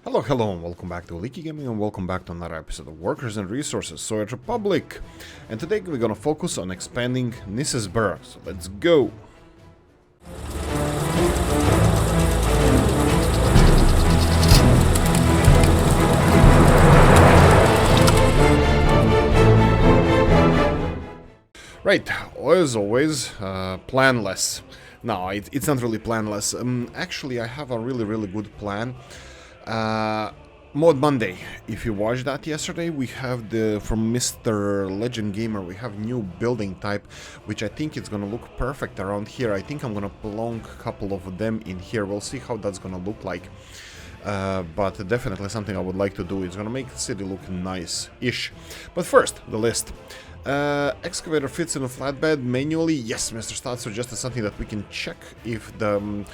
Hello, and welcome back to Oolykee Gaming, and welcome back to another episode of Workers and Resources, Soviet Republic. And today we're gonna focus on expanding Nisesburg, so let's go! Right, as always, planless. No, it's not really planless. Actually, I have a really good plan. Mod Monday. If you watched that yesterday, we have from Mr. Legend Gamer, we have new building type, which I think it's gonna look perfect around here. I think I'm gonna plonk a couple of them in here. We'll see how that's gonna look like. But definitely something I would like to do. It's gonna make the city look nice-ish. But first, the list. Excavator fits in a flatbed manually. Yes, Mr. Stott suggested something that we can check if the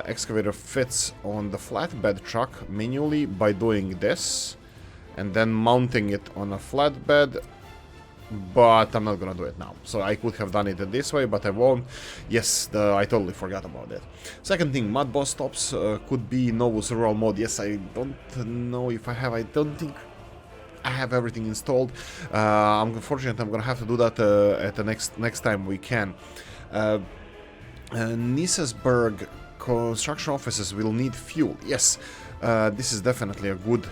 excavator fits on the flatbed truck manually by doing this and then mounting it on a flatbed, but I'm not gonna do it now. So I could have done it this way, but I won't. Yes, I totally forgot about it. Second thing, mud boss stops could be Novus Rural mode. Yes, I don't know if I have. I don't think I have everything installed. Unfortunately, I'm gonna have to do that at the next time we can. Nisesburg construction offices will need fuel. Yes, this is definitely a good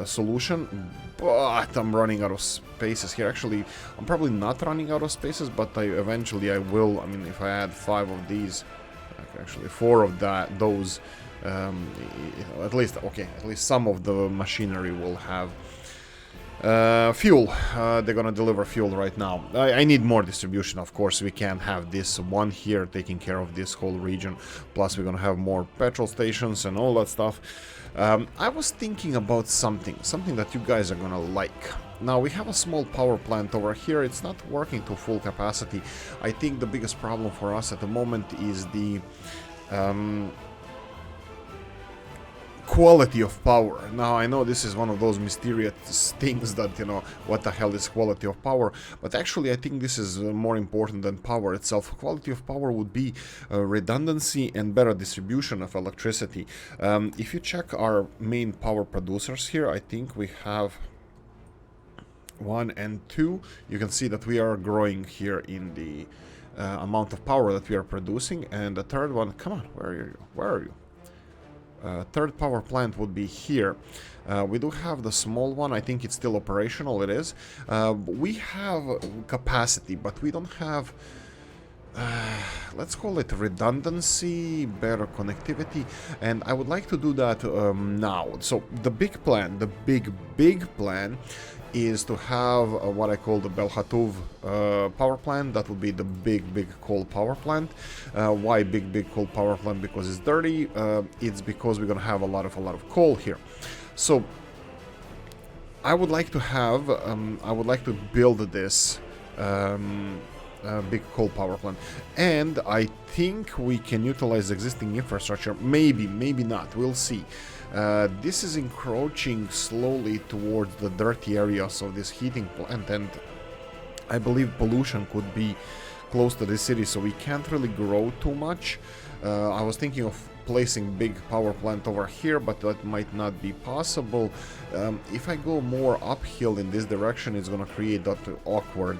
solution, but I'm running out of spaces here. Actually, I'm probably not running out of spaces, but eventually I will. I mean, if I add 5 of these, actually 4 of those, at least some of the machinery will have fuel. They're gonna deliver fuel right now. I need more distribution, of course. We can't have this one here taking care of this whole region. Plus, we're gonna have more petrol stations and all that stuff. I was thinking about something that you guys are gonna like. Now, we have a small power plant over here. It's not working to full capacity. I think the biggest problem for us at the moment is the quality of power. Now, I know this is one of those mysterious things that, you know, what the hell is quality of power? But actually, I think this is more important than power itself. Quality of power would be redundancy and better distribution of electricity. If you check our main power producers here, I think we have 1 and 2. You can see that we are growing here in the amount of power that we are producing. And the third one, come on, where are you? Where are you? Third power plant would be here. We do have the small one. I think it's still operational. It is. We have capacity, but we don't have, let's call it redundancy, better connectivity, and I would like to do that now. So the big plan, the big plan is to have what I call the Belhatov power plant. That would be the big coal power plant. Why big coal power plant? Because it's dirty. It's because we're gonna have a lot of coal here. So I would like to have I would like to build this big coal power plant, and I think we can utilize existing infrastructure. Maybe not, we'll see. This is encroaching slowly towards the dirty areas of this heating plant, and I believe pollution could be close to the city, so we can't really grow too much. I was thinking of placing big power plant over here, but that might not be possible. If I go more uphill in this direction, it's gonna create that awkward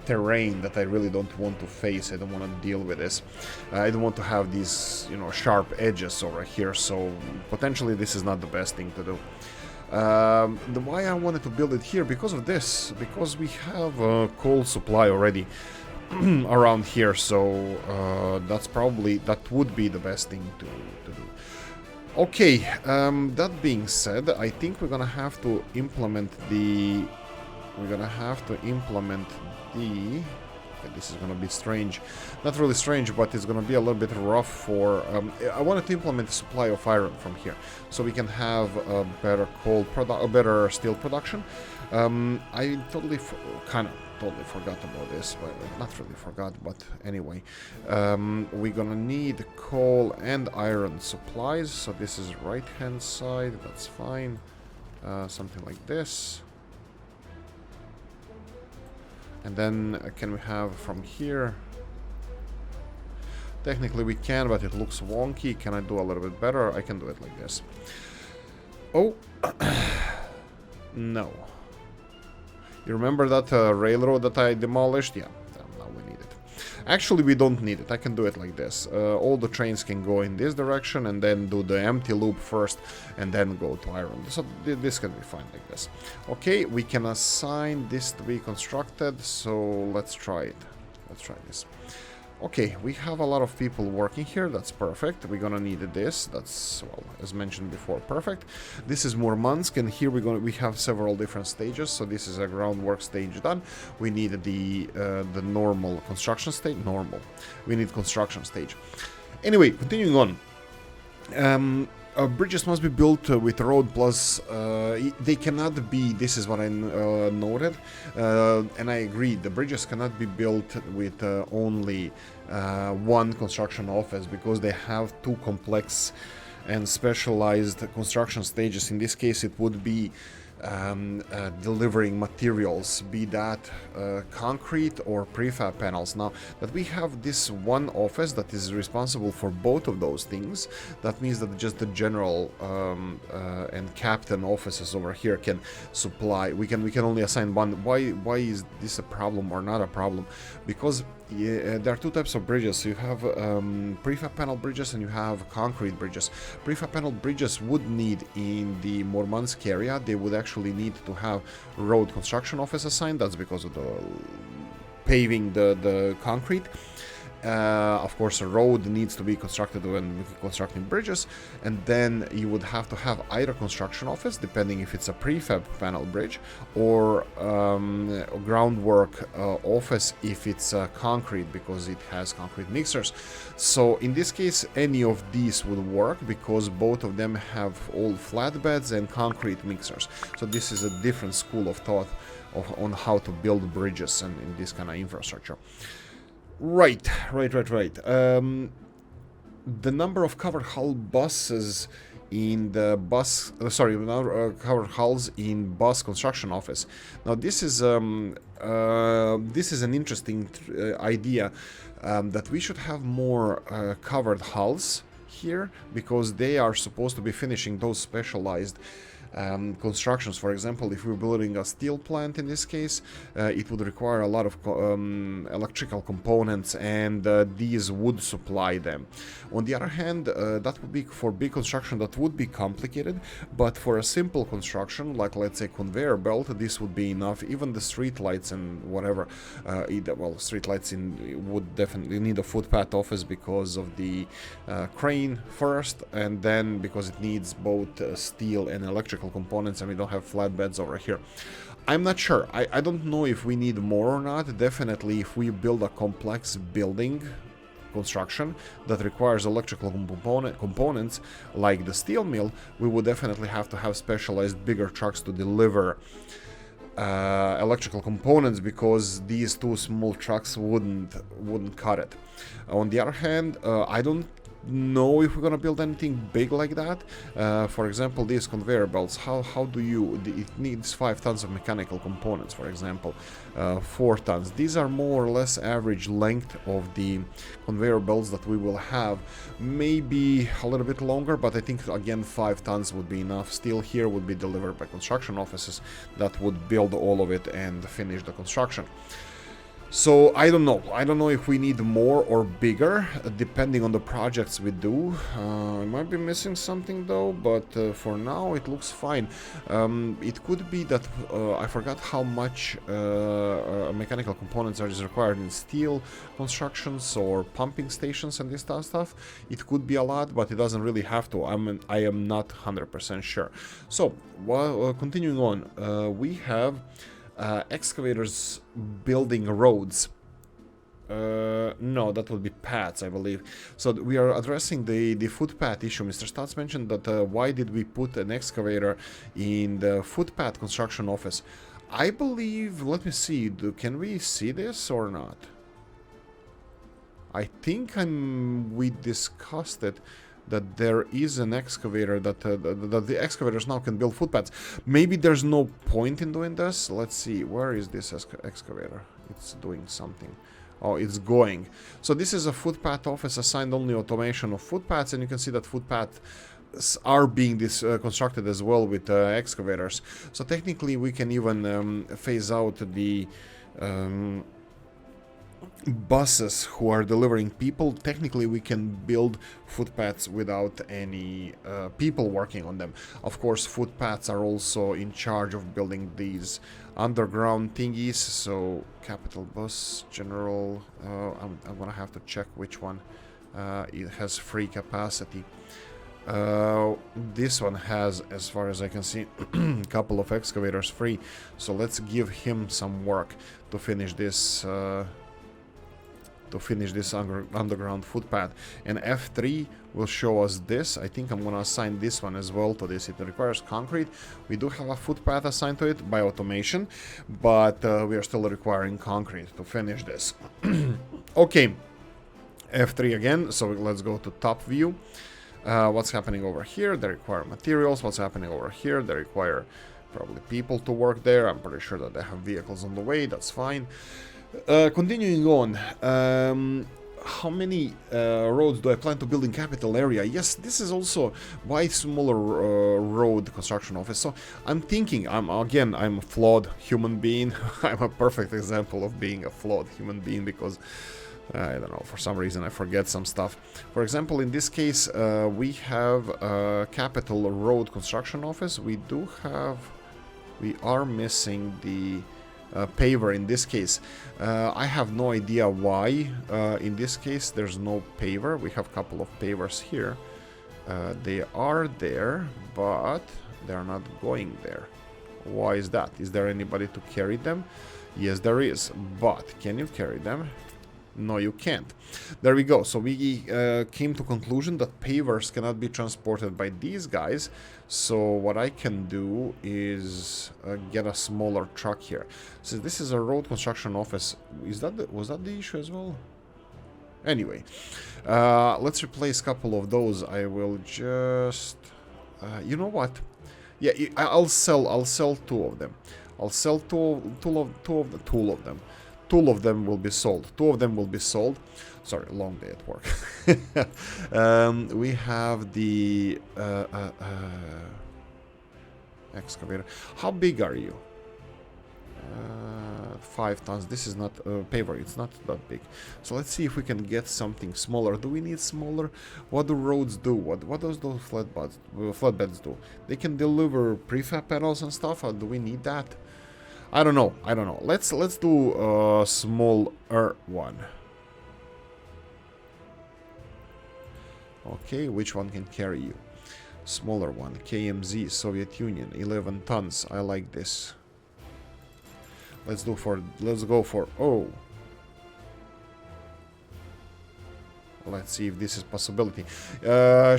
terrain that I really don't want to face. I don't want to deal with this. I don't want to have these, you know, sharp edges over here, so potentially this is not the best thing to do. The why I wanted to build it here, because of this, because we have a coal supply already around here, so that would be the best thing to do. Okay, that being said, I think we're gonna have to implement the this is gonna be strange, not really strange, but it's gonna be a little bit rough for I wanted to implement the supply of iron from here, so we can have a better better steel production. I totally forgot about this, but not really forgot, but anyway, we're gonna need coal and iron supplies. So this is right hand side, that's fine. Something like this. And then can we have from here? Technically we can, but it looks wonky. Can I do a little bit better? I can do it like this. Oh, no. You remember that railroad that I demolished? Yeah, now we need it. Actually, we don't need it. I can do it like this. All the trains can go in this direction and then do the empty loop first and then go to iron. So this can be fine like this. Okay, we can assign this to be constructed, so let's try it. Let's try this. Okay, we have a lot of people working here. That's perfect. We're gonna need this. That's, well, as mentioned before, perfect. This is Murmansk, and here we have several different stages. So this is a groundwork stage done. We need the normal construction stage. We need construction stage. Anyway, continuing on. Bridges must be built with road plus, they cannot be, this is what I noted, and I agree, the bridges cannot be built with only one construction office, because they have two complex and specialized construction stages. In this case, it would be delivering materials, be that concrete or prefab panels. Now that we have this one office that is responsible for both of those things, that means that just the general and captain offices over here can supply. We can only assign one. Why is this a problem or not a problem? Because there are two types of bridges. You have prefab panel bridges and you have concrete bridges. Prefab panel bridges would need, in the Murmansk area, they would actually need to have road construction office assigned. That's because of the paving the concrete. Of course, a road needs to be constructed when constructing bridges, and then you would have to have either construction office, depending if it's a prefab panel bridge, or groundwork office if it's concrete, because it has concrete mixers. So in this case, any of these would work, because both of them have all flatbeds and concrete mixers. So this is a different school of thought on how to build bridges and in this kind of infrastructure. Right. The number of covered hull buses in the bus, covered hulls in bus construction office. Now this is an interesting idea, that we should have more covered hulls here, because they are supposed to be finishing those specialized constructions. For example, if we're building a steel plant in this case, it would require a lot of electrical components, and these would supply them. On the other hand, that would be for big construction, that would be complicated, but for a simple construction, like let's say conveyor belt, this would be enough. Even the street lights and whatever, street lights would definitely need a footpath office because of the crane first, and then because it needs both steel and electrical components, and we don't have flatbeds over here. I'm not sure. I don't know if we need more or not. Definitely, if we build a complex building construction that requires electrical components like the steel mill, we would definitely have to have specialized bigger trucks to deliver electrical components, because these two small trucks wouldn't cut it. On the other hand, I don't know if we're gonna build anything big like that. For example, these conveyor belts, how do you, it needs 5 tons of mechanical components, for example, 4 tons. These are more or less average length of the conveyor belts that we will have. Maybe a little bit longer, but I think again 5 tons would be enough. Steel here would be delivered by construction offices that would build all of it and finish the construction. So I don't know if we need more or bigger, depending on the projects we do. I might be missing something though, but for now it looks fine. It could be that I forgot how much mechanical components are required in steel constructions or pumping stations and this stuff. It could be a lot, but it doesn't really have to. I am not 100% sure. So continuing on, we have excavators building roads. No, that would be paths, I believe. So we are addressing the footpath issue. Mr. Stotts mentioned that why did we put an excavator in the footpath construction office? I believe, let me see, can we see this or not? I think we discussed it, that there is an excavator that the excavators now can build footpaths. Maybe there's no point in doing this. Let's see, where is this excavator? It's doing something. Oh, it's going. So this is a footpath office assigned only automation of footpaths, and you can see that footpath are being constructed as well with excavators. So technically we can even phase out the buses who are delivering people. Technically we can build footpaths without any people working on them. Of course, footpaths are also in charge of building these underground thingies. So capital bus general, I'm gonna have to check which one it has free capacity. This one has, as far as I can see, a couple of excavators free, so let's give him some work to finish this underground footpath. And F3 will show us this. I think I'm gonna assign this one as well to this. It requires concrete. We do have a footpath assigned to it by automation, but we are still requiring concrete to finish this. Okay, F3 again, so let's go to top view. What's happening over here? They require materials. What's happening over here? They require probably people to work there. I'm pretty sure that they have vehicles on the way. That's fine. Continuing on, how many roads do I plan to build in capital area? Yes, this is also why smaller road construction office. So I'm thinking, I'm a flawed human being. I'm a perfect example of being a flawed human being because I don't know, for some reason I forget some stuff. For example, in this case, we have a capital road construction office. We are missing the paver in this case. I have no idea why in this case there's no paver. We have a couple of pavers here. They are there, but they're not going there. Why is that? Is there anybody to carry them? Yes, there is, but can you carry them? No, you can't. There we go. So we came to conclusion that pavers cannot be transported by these guys. So what I can do is get a smaller truck here. So this is a road construction office. Was that the issue as well? Anyway, let's replace a couple of those. I will just, you know what? Yeah, I'll sell two of them. I'll sell two of them. Two of them will be sold. Two of them will be sold. Sorry, long day at work. We have the excavator. How big are you? 5 tons. This is not paver. It's not that big. So let's see if we can get something smaller. Do we need smaller? What do roads do? What does those flatbeds do? They can deliver prefab panels and stuff. Or do we need that? I don't know. Let's do a smaller one. Okay, which one can carry you? Smaller one. KMZ, Soviet Union, 11 tons. I like this. Let's go for. Oh. Let's see if this is possibility. Yeah,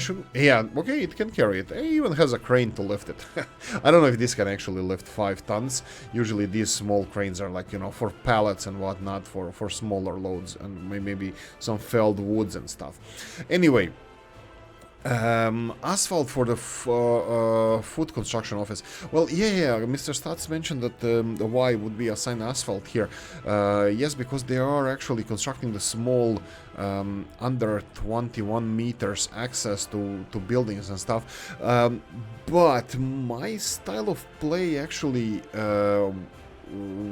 okay, it can carry it. It even has a crane to lift it. I don't know if this can actually lift 5 tons. Usually these small cranes are like, you know, for pallets and whatnot, for smaller loads, and maybe some felled woods and stuff. Anyway, asphalt for the food construction office. Well, yeah, Mr. Stats mentioned that the Y would be assigned asphalt here. Yes, because they are actually constructing the small under 21 meters access to buildings and stuff. But my style of play actually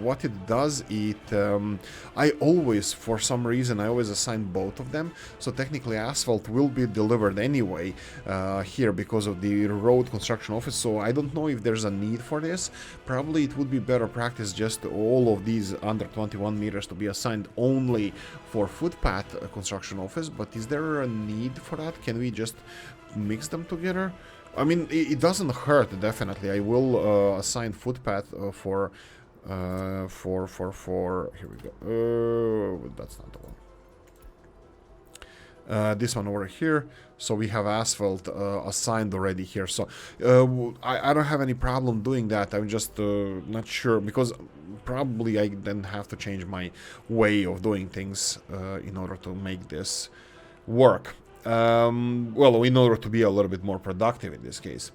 what it does, I always, for some reason, I always assign both of them. So technically asphalt will be delivered anyway here because of the road construction office. So I don't know if there's a need for this. Probably it would be better practice just all of these under 21 meters to be assigned only for footpath construction office. But is there a need for that? Can we just mix them together? I mean, it doesn't hurt, definitely. I will assign footpath for here we go. That's not the one. This one over here. So we have asphalt assigned already here. So I don't have any problem doing that. I'm just not sure, because probably I then have to change my way of doing things in order to make this work. Well, in order to be a little bit more productive in this case.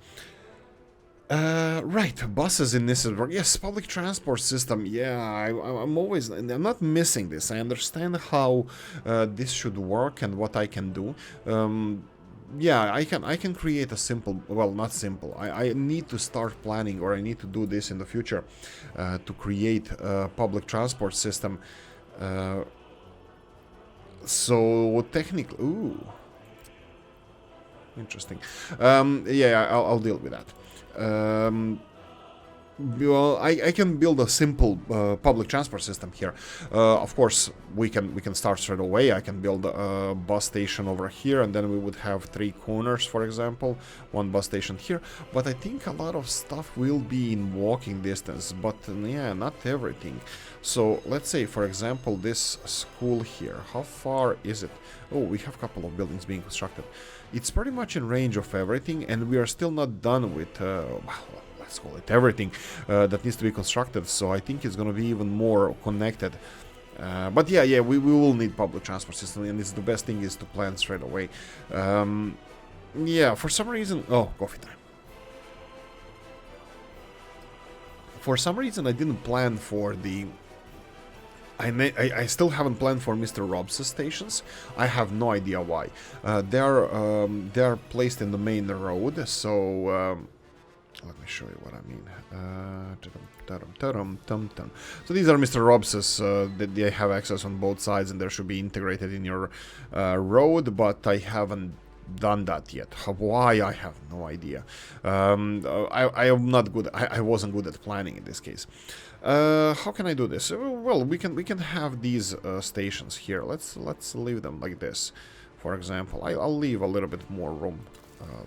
Right, buses in this is, yes, public transport system. Yeah, I'm not missing this. I understand how this should work and what I can do. yeah, I can create a simple, well, not simple. I need to start planning, or I need to do this in the future, to create a public transport system. So technically, ooh, interesting. Yeah, I'll deal with that. Well, I can build a simple public transport system here. Of course, we can start straight away. I can build a bus station over here, and then we would have 3 corners, for example, 1 bus station here. But I think a lot of stuff will be in walking distance, but yeah, not everything. So let's say, for example, this school here. How far is it? Oh, we have a couple of buildings being constructed. It's pretty much in range of everything, and we are still not done with. Let's call it everything that needs to be constructed, so I think it's going to be even more connected. But yeah, we will need public transport system, and it's the best thing is to plan straight away. Yeah, for some reason... Oh, coffee time. For some reason, I didn't plan for the... I still haven't planned for Mr. Rob's stations. I have no idea why. They're placed in the main road, so... let me show you what I mean. So these are Mr. Robs's. They have access on both sides, and they should be integrated in your road, but I haven't done that yet. Why? I have no idea. I am not good. I wasn't good at planning in this case. How can I do this? Well, we can have these stations here. Let's leave them like this. For example, I'll leave a little bit more room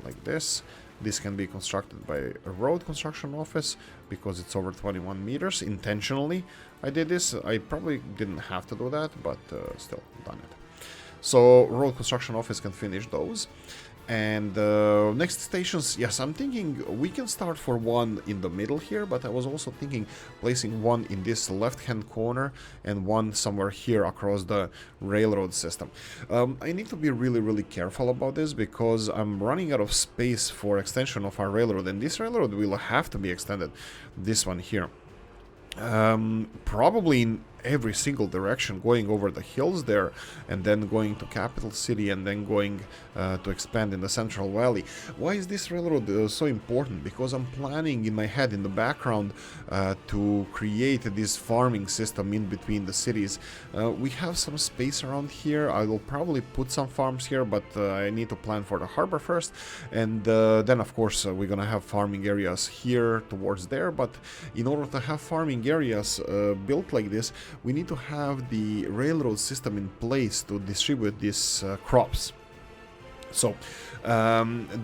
like this. This can be constructed by a road construction office because it's over 21 meters. Intentionally, I did this. I probably didn't have to do that, but still done it. So road construction office can finish those. And next stations, yes, I'm thinking we can start for 1 in the middle here, but I was also thinking placing 1 in this left-hand corner and 1 somewhere here across the railroad system. I need to be really careful about this because I'm running out of space for extension of our railroad, and this railroad will have to be extended, this one here. Probably in every single direction, going over the hills there, and then going to capital city, and then going to expand in the Central Valley. Why is this railroad so important? Because I'm planning in my head, in the background, to create this farming system in between the cities. We have some space around here. I will probably put some farms here, but I need to plan for the harbor first, and then of course we're gonna have farming areas here towards there. But in order to have farming areas built like this, we need to have the railroad system in place to distribute these crops. So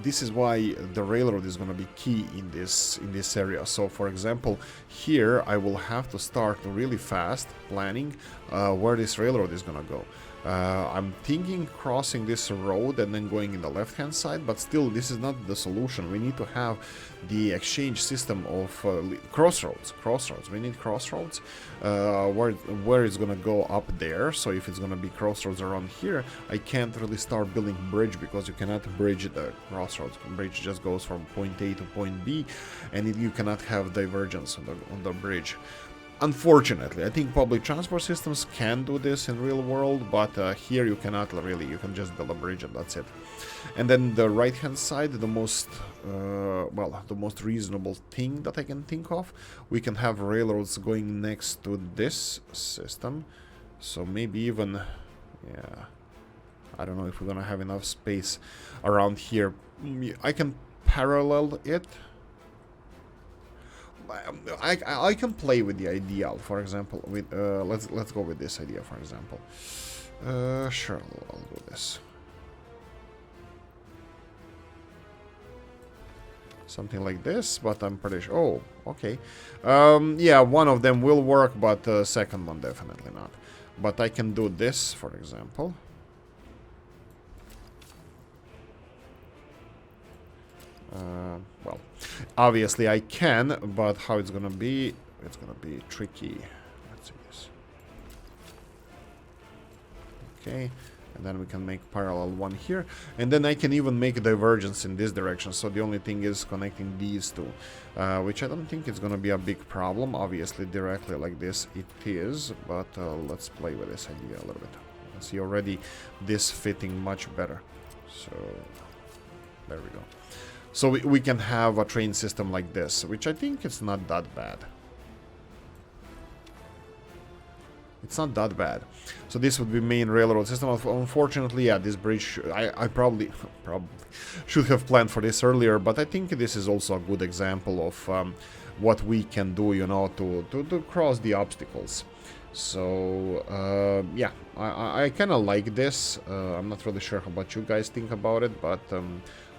this is why the railroad is going to be key in this area. So for example, here I will have to start really fast planning where this railroad is going to go. I'm thinking crossing this road and then going in the left hand side, but still this is not the solution. We need to have the exchange system of crossroads. We need crossroads where it's gonna go up there. So if it's gonna be crossroads around here, I can't really start building bridge because you cannot bridge the crossroads. Bridge just goes from point A to point B, and you cannot have divergence on the bridge. Unfortunately, I think public transport systems can do this in real world, but here you cannot really. You can just build a bridge and that's it. And then the right hand side, the most reasonable thing that I can think of, we can have railroads going next to this system. So maybe even, yeah, I don't know if we're gonna have enough space around here. I can parallel it. I can play with the ideal, for example, with let's go with this idea, for example. Sure, I'll do this. Something like this, but I'm pretty sure. Oh, okay. Yeah, one of them will work, but the second one definitely not. But I can do this, for example. Well, obviously I can, but how it's gonna be tricky. Let's see this. Okay, and then we can make parallel one here, and then I can even make a divergence in this direction. So the only thing is connecting these two, which I don't think is gonna be a big problem. Obviously, directly like this it is, but let's play with this idea a little bit. I see already this fitting much better. So There we go. So we can have a train system like this, which I think it's not that bad. It's not that bad. So this would be main railroad system. Unfortunately, yeah, this bridge, I probably should have planned for this earlier, but I think this is also a good example of what we can do, you know, to cross the obstacles. So, yeah, I kind of like this. I'm not really sure what you guys think about it, but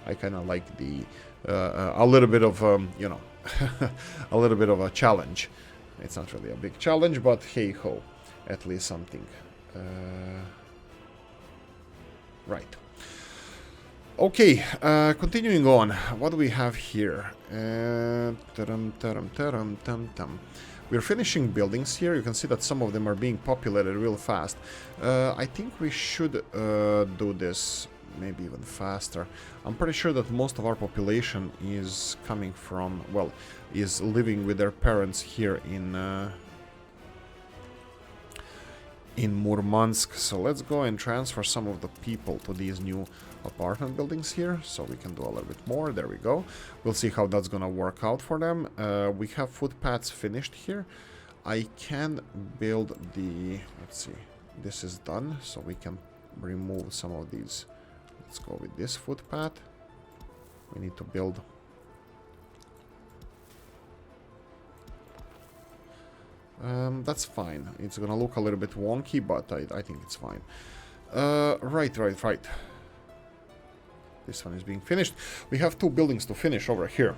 I kind of like the a little bit of, you know, a little bit of a challenge. It's not really a big challenge, but hey-ho. At least something. Right. Okay, continuing on. What do we have here? We're finishing buildings here. You can see that some of them are being populated real fast. I think we should do this maybe even faster. I'm pretty sure that most of our population is coming from, well, is living with their parents here in Murmansk. So let's go and transfer some of the people to these new apartment buildings here, so we can do a little bit more. There we go. We'll see how that's gonna work out for them. We have footpaths finished here. I can build the, let's see, this is done, so we can remove some of these. Let's go with this footpath. We need to build that's fine. It's gonna look a little bit wonky, but I think it's fine. Right. This one is being finished. We have two buildings to finish over here.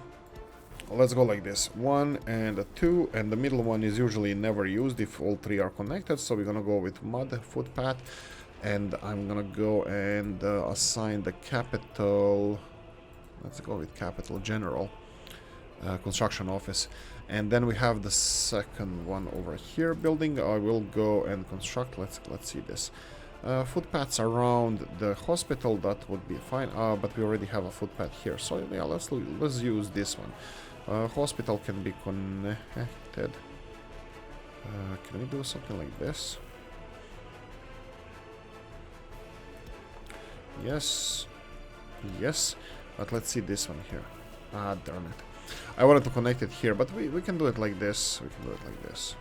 Let's go like this. 1 and a 2, and the middle one is usually never used if all three are connected, so we're gonna go with mud footpath, and I'm gonna go and assign the capital. Let's go with capital general. Construction office, and then we have the second one over here building. I will go and construct. Let's see this. Footpaths around the hospital, that would be fine. But we already have a footpath here, so yeah, let's use this one. Hospital can be connected. Can we do something like this? Yes, but let's see this one here. Ah, darn it. I wanted to connect it here, but we can do it like this. We can do it like this.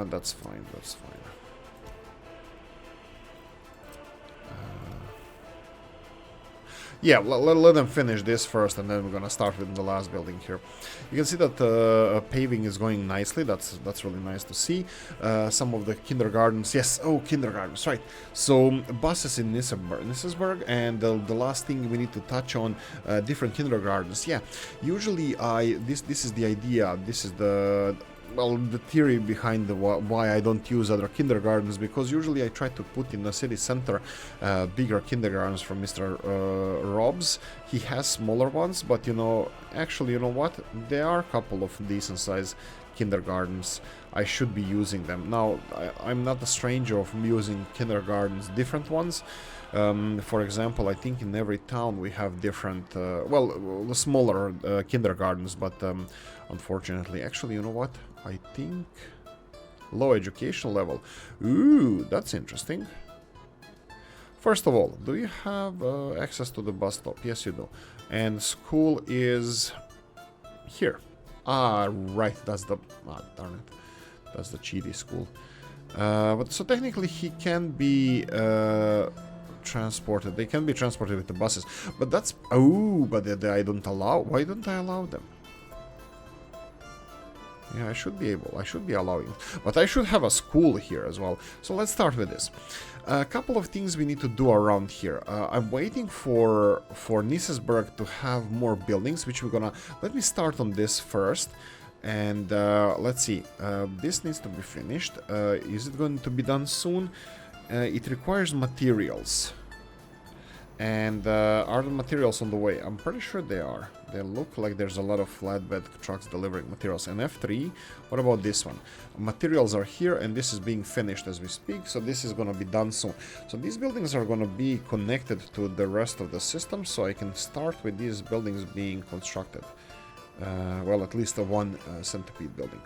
That's fine. That's fine. Yeah, let them finish this first, and then we're gonna start with the last building here. You can see that paving is going nicely. That's really nice to see. Some of the kindergartens, yes, oh, kindergartens, right. So buses in Nissenberg, and the last thing we need to touch on, different kindergartens. Yeah, usually this is the idea. This is the theory behind why I don't use other kindergartens, because usually I try to put in the city center bigger kindergartens from Mr. Robs. He has smaller ones, but you know, actually, you know what? There are a couple of decent sized kindergartens. I should be using them. Now, I'm not a stranger of using kindergartens, different ones. For example, I think in every town we have different, the smaller kindergartens, but unfortunately, actually, you know what? I think low education level. Ooh, that's interesting. First of all, do you have access to the bus stop? Yes, you do. And school is here. Ah, right. That's the darn it. That's the cheaty school. But so technically, he can be transported. They can be transported with the buses. But that's but I don't allow. Why don't I allow them? Yeah, I should be able. I should be allowing it. But I should have a school here as well. So let's start with this. A couple of things we need to do around here. I'm waiting for Nissenberg to have more buildings, which we're gonna... Let me start on this first. And let's see. This needs to be finished. Is it going to be done soon? It requires materials. And are the materials on the way? I'm pretty sure they are. They look like there's a lot of flatbed trucks delivering materials. And F3, what about this one? Materials are here, and this is being finished as we speak, so this is going to be done soon. So these buildings are going to be connected to the rest of the system, so I can start with these buildings being constructed. well, at least a one centipede building.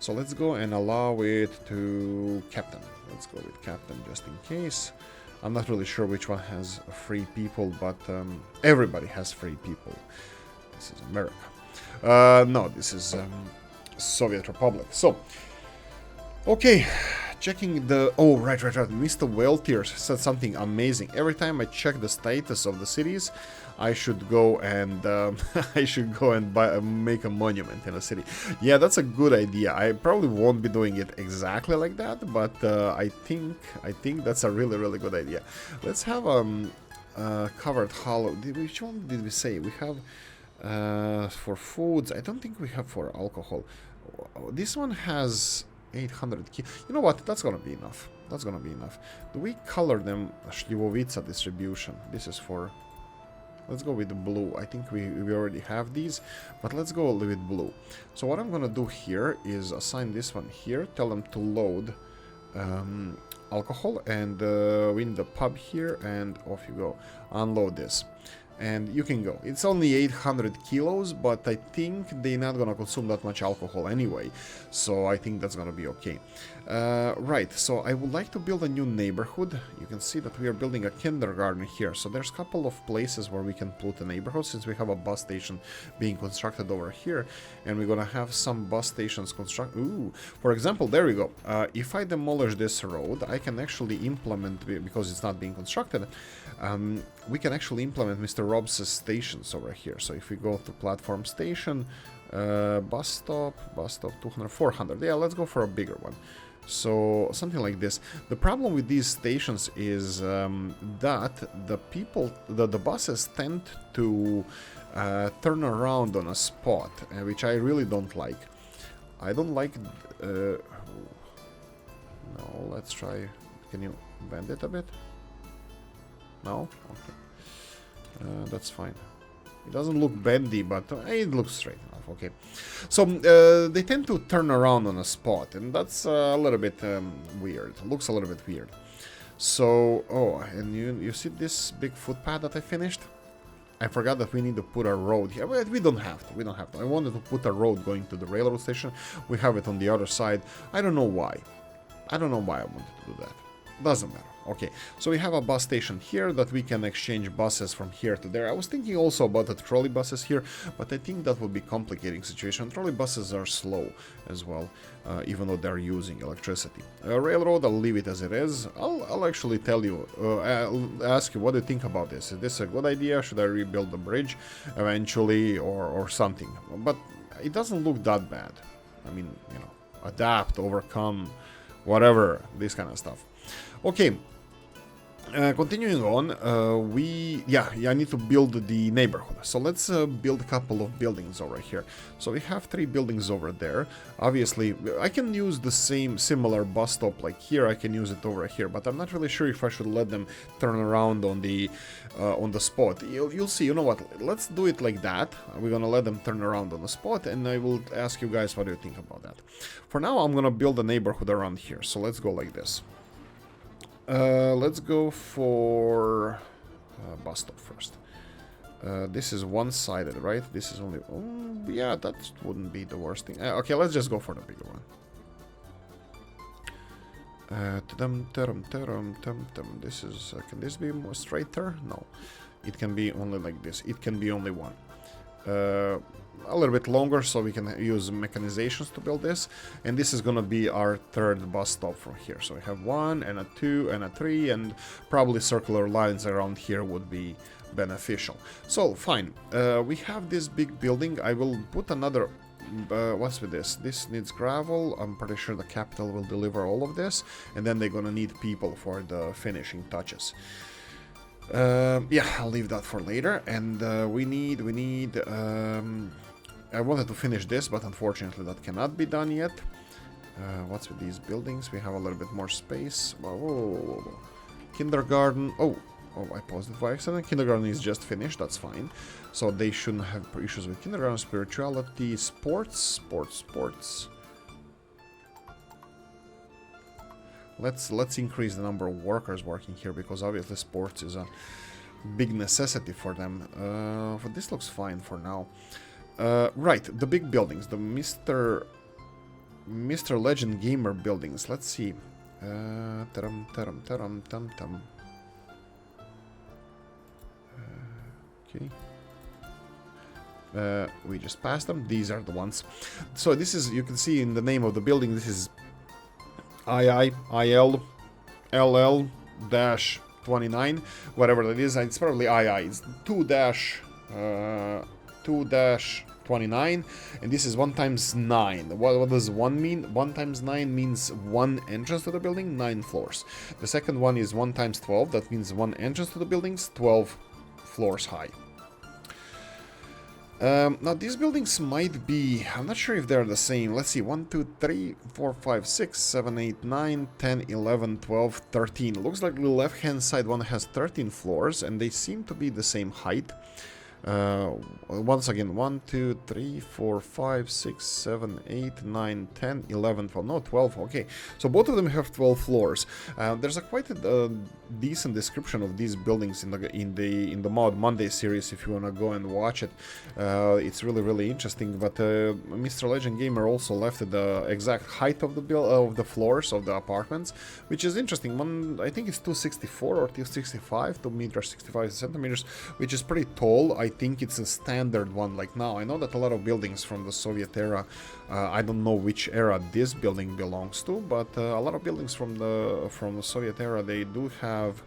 So let's go and allow it to captain. Let's go with captain just in case. I'm not really sure which one has free people, but everybody has free people. This is America. No, this is Soviet Republic. So, okay, checking the... Oh, right. Mr. Weltier said something amazing. Every time I check the status of the cities, I should go and make a monument in a city. Yeah, that's a good idea. I probably won't be doing it exactly like that, but I think that's a really good idea. Let's have covered hollow. Which one did we say? We have for foods. I don't think we have for alcohol. This one has 800 key. You know what? That's gonna be enough. That's gonna be enough. Do we color them Shlivovica distribution? This is for... Let's go with the blue. I think we already have these, but let's go with blue. So what I'm gonna do here is assign this one here, tell them to load alcohol, and win the pub here, and off you go. Unload this. And you can go. It's only 800 kilos, but I think they're not gonna consume that much alcohol anyway, so I think that's gonna be okay. Right, so I would like to build a new neighborhood. You can see that we are building a kindergarten here, so there's a couple of places where we can put a neighborhood, since we have a bus station being constructed over here, and we're gonna have some bus stations constructed. Ooh, for example, there we go. If I demolish this road, I can actually implement, because it's not being constructed, we can actually implement Mr. Rob's stations over here. So if we go to platform station, bus stop 200, 400. Yeah, let's go for a bigger one. So something like this. The problem with these stations is that the buses tend to turn around on a spot, which I really don't like. I don't like... no, let's try... Can you bend it a bit? No? Okay. That's fine. It doesn't look bendy, but it looks straight enough. Okay. So they tend to turn around on a spot, and that's a little bit weird. It looks a little bit weird. So, oh, and you see this big footpath that I finished? I forgot that we need to put a road here, but we don't have to. We don't have to. I wanted to put a road going to the railroad station. We have it on the other side. I don't know why. I don't know why I wanted to do that. Doesn't matter. Okay, so we have a bus station here that we can exchange buses from here to there. I was thinking also about the trolley buses here, but I think that would be complicating situation. Trolley buses are slow as well, even though they're using electricity. Railroad, I'll leave it as it is. I'll actually tell you, I'll ask you, what do you think about this? Is this a good idea? Should I rebuild the bridge eventually, or something? But it doesn't look that bad. I mean, you know, adapt, overcome, whatever, this kind of stuff. Okay, continuing on, I need to build the neighborhood. So let's build a couple of buildings over here. So we have 3 buildings over there. Obviously, I can use the similar bus stop like here. I can use it over here, but I'm not really sure if I should let them turn around on the spot. You'll see. You know what? Let's do it like that. We're gonna let them turn around on the spot, and I will ask you guys what do you think about that. For now, I'm gonna build a neighborhood around here. So let's go like this. Let's go for bus stop first. This is one-sided, right? This is only... Oh, yeah, that wouldn't be the worst thing. Okay, let's just go for the bigger one. This is... can this be more straighter? No. It can be only like this. It can be only one. A little bit longer, so we can use mechanizations to build this, and this is gonna be our 3rd bus stop from here. So we have 1 and a 2 and a 3, and probably circular lines around here would be beneficial. So fine, we have this big building. I will put another what's with this? This needs gravel. I'm pretty sure the capital will deliver all of this, and then they're gonna need people for the finishing touches. Yeah, I'll leave that for later. And we need I wanted to finish this, but unfortunately that cannot be done yet. What's with these buildings? We have a little bit more space. Whoa. Kindergarten. Oh, I paused it by accident. Kindergarten is just finished. That's fine. So they shouldn't have issues with kindergarten. Spirituality, sports. Let's increase the number of workers working here, because obviously sports is a big necessity for them. But this looks fine for now. Right, the big buildings, the Mr. Legend Gamer buildings. Let's see. Taram, taram, taram, tam, tam. Okay. We just passed them. These are the ones. So this is, you can see in the name of the building, this is II, LL dash 29, whatever that is. It's probably II. It's 2 dash 29, and this is 1 times 9. What does 1 mean? 1 times 9 means 1 entrance to the building, 9 floors. The second one is 1 times 12. That means 1 entrance to the buildings, 12 floors high. Now these buildings might be, I'm not sure if they're the same. Let's see, 1, 2, 3, 4, 5, 6, 7, 8, 9, 10, 11, 12, 13. Looks like the left hand side one has 13 floors, and they seem to be the same height. Once again, 1, 2, 3, 4, 5, 6, 7, 8, 9, 10, 11, 12, no, 12, okay. So both of them have 12 floors. There's a quite a decent description of these buildings in the Mod Monday series if you want to go and watch it. It's really interesting, but Mr. Legend Gamer also left the exact height of the floors of the apartments, which is interesting. I think it's 264 or 265, 2 meters 65 centimeters, which is pretty tall. I think it's a standard one. Like now, I know that a lot of buildings from the Soviet era, I don't know which era this building belongs to, but a lot of buildings from the Soviet era, they do have.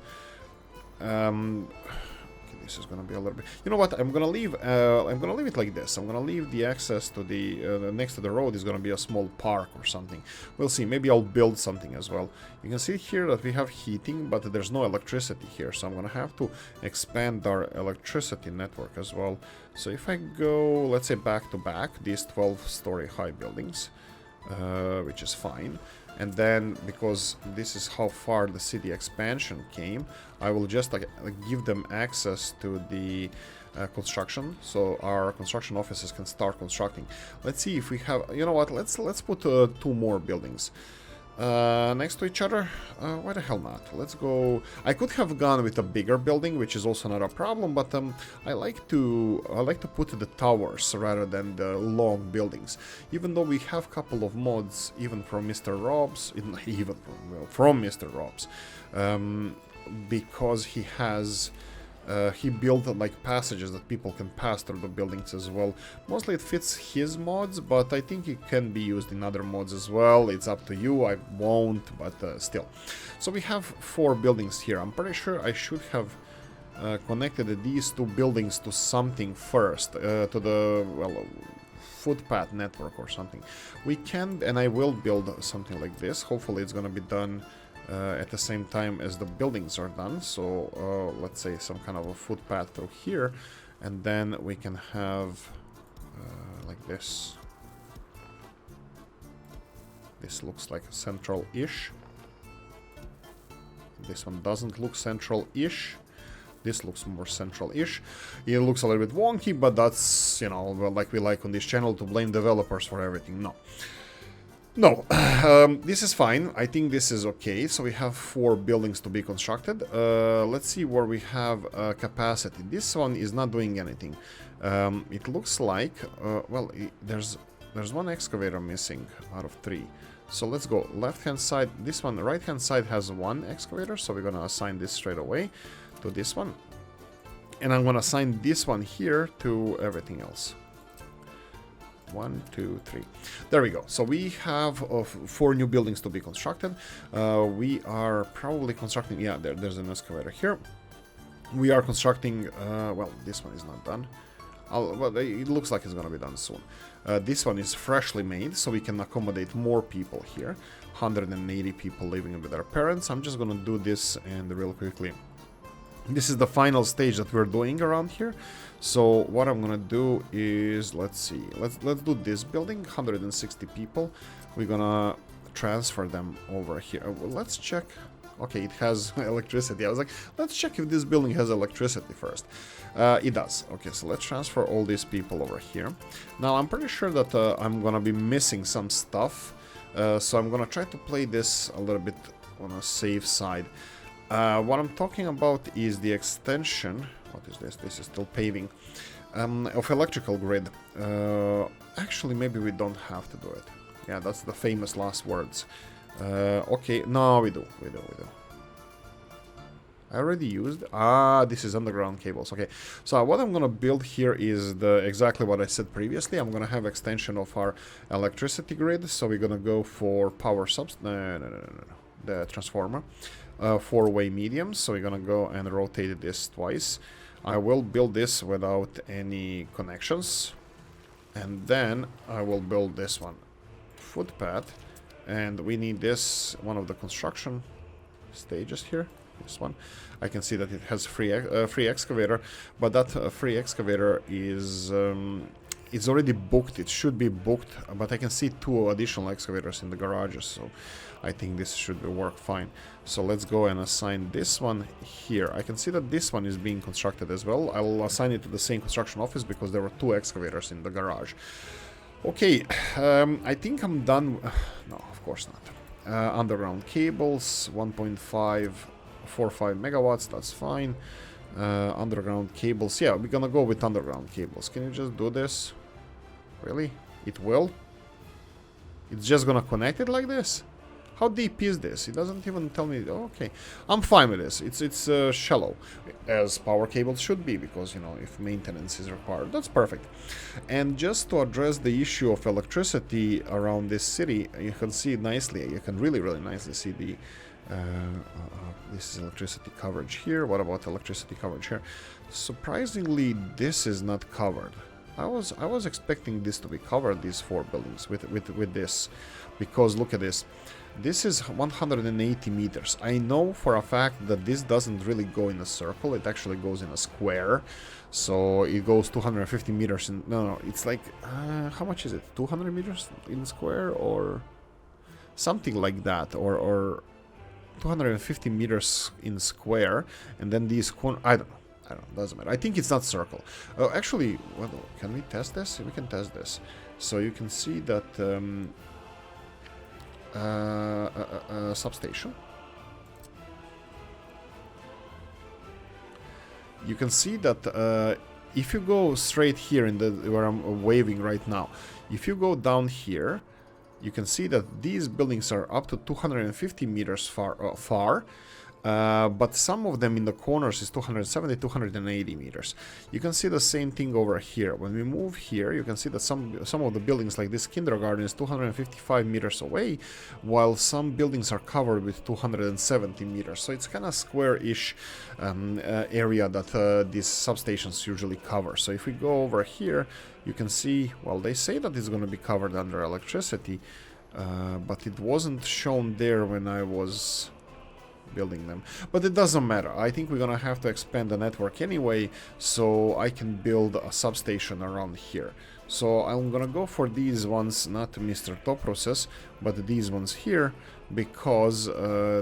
This is gonna be a little bit. You know what? I'm gonna leave it like this. I'm gonna leave the access to the next to the road is gonna be a small park or something. We'll see. Maybe I'll build something as well. You can see here that we have heating, but there's no electricity here, so I'm gonna have to expand our electricity network as well. So if I go, let's say back to back, these 12-story high buildings, which is fine. And then, because this is how far the city expansion came, I will just give them access to the construction, so our construction offices can start constructing. Let's see if we have. You know what? Let's put 2 more buildings next to each other. Why the hell not? Let's go. I could have gone with a bigger building, which is also not a problem, but I like to put the towers rather than the long buildings. Even though we have a couple of mods, even from Mr. Robs, from Mr. Robs, because he has. He built like passages that people can pass through the buildings as well. Mostly it fits his mods, but I think it can be used in other mods as well. It's up to you. I won't, but still. So we have 4 buildings here. I'm pretty sure I should have connected these 2 buildings to something first, to the footpath network or something. We can, and I will build something like this. Hopefully it's gonna be done at the same time as the buildings are done. So let's say some kind of a footpath through here, and then we can have like this. This looks like central-ish. This one doesn't look central-ish. This looks more central-ish. It looks a little bit wonky, but that's, you know, like we like on this channel to blame developers for everything. No, this is fine. I think this is okay. So we have 4 buildings to be constructed. Let's see where we have capacity. This one is not doing anything. It looks like, well, there's 1 excavator missing out of 3. So let's go left-hand side. This one, right-hand side has 1 excavator. So we're gonna assign this straight away to this one. And I'm gonna assign this one here to everything else. 1, 2, 3. There we go. So we have 4 new buildings to be constructed. We are probably constructing. Yeah, there's an excavator here. We are constructing. Well, this one is not done. Well, it looks like it's gonna be done soon. This one is freshly made, so we can accommodate more people here. 180 people living with their parents. I'm just gonna do this and real quickly. This is the final stage that we're doing around here. So what I'm gonna do is, let's see, let's do this building, 160 people. We're gonna transfer them over here. Well, let's check. Okay, it has electricity. I was like, let's check if this building has electricity first. It does. Okay, so let's transfer all these people over here. Now I'm pretty sure that I'm gonna be missing some stuff, so I'm gonna try to play this a little bit on a safe side. What I'm talking about is the extension. What is this? This is still paving. of electrical grid. Actually, maybe we don't have to do it. Yeah, that's the famous last words. Okay, no, we do. I already used... this is underground cables. Okay, so what I'm gonna build here is exactly what I said previously. I'm gonna have extension of our electricity grid. So we're gonna go for power no, the transformer. Four-way mediums. So we're gonna go and rotate this twice. I will build this without any connections. And then I will build this one. Footpath. And we need this, one of the construction stages here. This one. I can see that it has free excavator, but that free excavator is it's already booked. It should be booked, but I can see 2 additional excavators in the garages, so I think this should work fine. So let's go and assign this one here. I can see that this one is being constructed as well. I will assign it to the same construction office because there were 2 excavators in the garage. Okay, I think I'm done. No, of course not. Underground cables, 1.545 megawatts, that's fine. Underground cables, yeah, we're gonna go with underground cables. Can you just do this? Really? It will? It's just gonna connect it like this? How deep is this? It doesn't even tell me. Oh, okay, I'm fine with this. It's shallow, as power cables should be, because, you know, if maintenance is required, that's perfect. And just to address the issue of electricity around this city, you can see nicely. You can really nicely see the. This is electricity coverage here. What about electricity coverage here? Surprisingly, this is not covered. I was expecting this to be covered, these 4 buildings with this, because look at this. This is 180 meters. I know for a fact that this doesn't really go in a circle. It actually goes in a square. So it goes 250 meters in... No, it's like... how much is it? 200 meters in square or... something like that. Or 250 meters in square. And then these... I don't know. Doesn't matter. I think it's not circle. Actually, well, can we test this? We can test this. So you can see that... substation. You can see that if you go straight here in the where I'm waving right now, if you go down here, you can see that these buildings are up to 250 meters far. But some of them in the corners is 270, 280 meters. You can see the same thing over here. When we move here, you can see that some of the buildings, like this kindergarten, is 255 meters away, while some buildings are covered with 270 meters. So it's kind of square-ish area that these substations usually cover. So if we go over here, you can see, well, they say that it's going to be covered under electricity, but it wasn't shown there when I was building them. But it doesn't matter. I think we're gonna have to expand the network anyway, so I can build a substation around here. So I'm gonna go for these ones, not Mr. Top Process, but these ones here, because